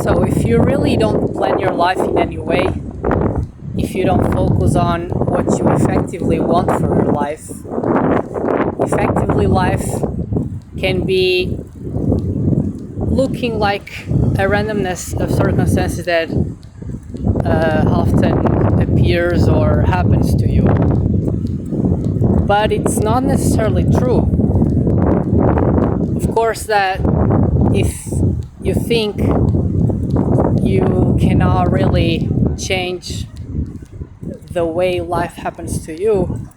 So if you really don't plan your life in any way, if you don't focus on what you effectively want for your life, effectively life can be looking like a randomness of circumstances that often appears or happens to you. But it's not necessarily true. Of course, that if you think you cannot really change the way life happens to you,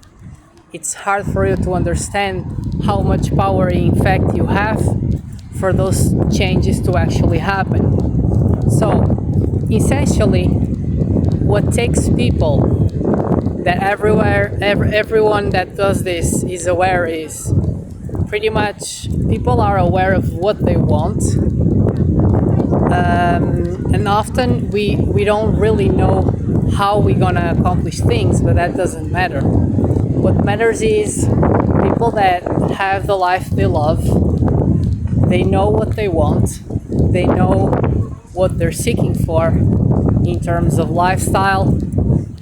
it's hard for you to understand how much power in fact you have for those changes to actually happen. So essentially, what takes people that everyone that does this is aware is pretty much people are aware of what they want, and often we don't really know how we're gonna accomplish things, but that doesn't matter. What matters is people that have the life they love. They know what they want. They know what they're seeking for in terms of lifestyle,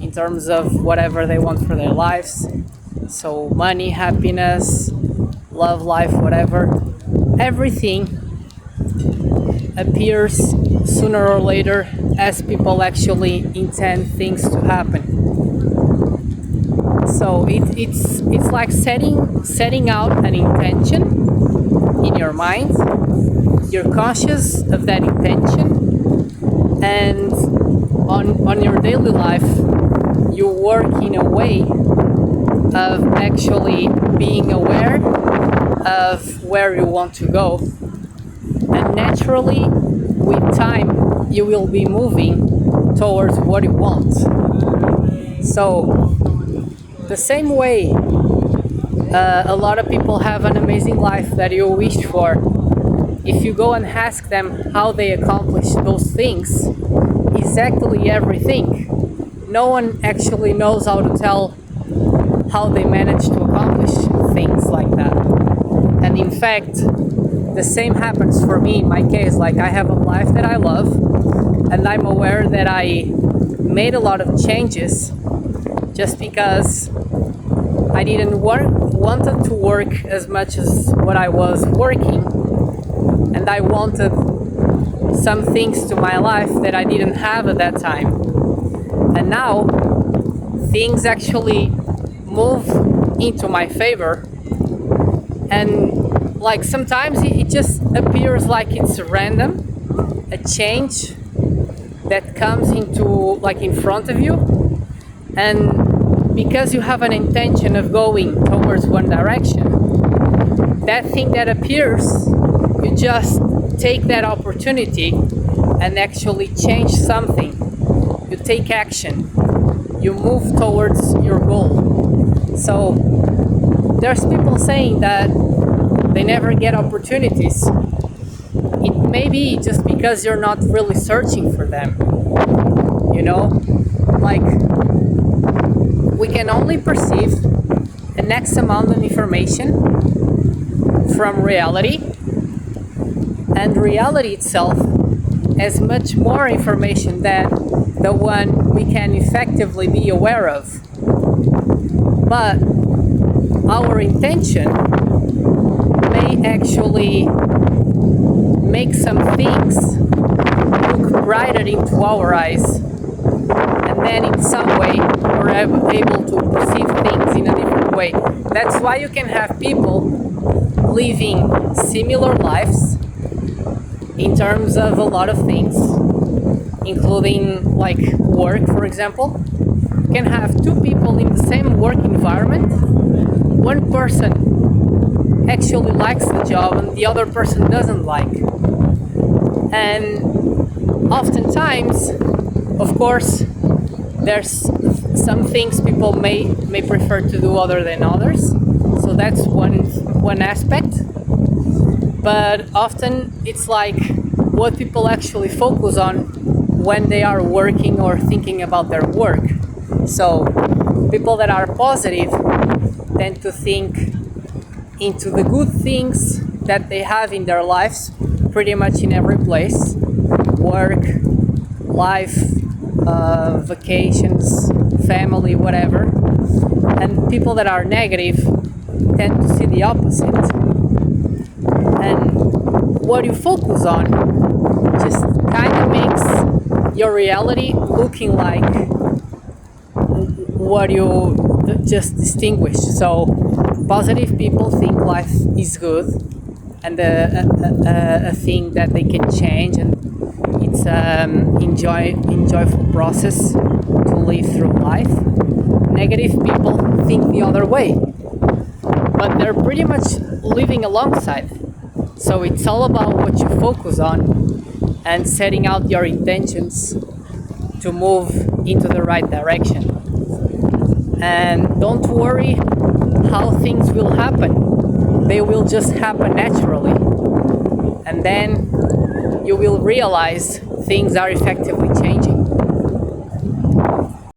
in terms of whatever they want for their lives. So money, happiness, love, life, whatever. Everything appears sooner or later as people actually intend things to happen. So it's like setting out an intention in your mind. You're conscious of that intention, and on your daily life you work in a way of actually being aware of where you want to go, and naturally with time you will be moving towards what you want. So the same way a lot of people have an amazing life that you wish for, if you go and ask them how they accomplish those things, exactly everything, no one actually knows how to tell how they manage to accomplish things like that. And in fact, the same happens for me in my case. Like, I have a life that I love, and I'm aware that I made a lot of changes just because I didn't wanted to work as much as what I was working, and I wanted some things to my life that I didn't have at that time. And now things actually move into my favor, and like sometimes it just appears like it's random, a change that comes into like in front of you, and because you have an intention of going towards one direction, that thing that appears, you just take that opportunity and actually change something. You take action. You move towards your goal. So there's people saying that they never get opportunities. It may be just because you're not really searching for them. You know, like, we can only perceive an X amount of information from reality, and reality itself has much more information than the one we can effectively be aware of. But our intention may actually make some things look brighter into our eyes, and then in some way we're able to perceive things in a different way. That's why you can have people living similar lives in terms of a lot of things, including like work, for example. You can have two people in the same work environment. One person actually likes the job and the other person doesn't like. And oftentimes, of course, there's some things people may prefer to do other than others. So that's one aspect. But often it's like what people actually focus on when they are working or thinking about their work. So people that are positive tend to think into the good things that they have in their lives pretty much in every place, work, life, vacations, family, whatever. And people that are negative tend to see the opposite. And what you focus on just kind of makes your reality looking like what you just distinguished. So positive people think life is good and a thing that they can change, and it's enjoyable process to live through life. Negative people think the other way, but they're pretty much living alongside. So it's all about what you focus on and setting out your intentions to move into the right direction. And don't worry how things will happen. They will just happen naturally. And then you will realize things are effectively changing.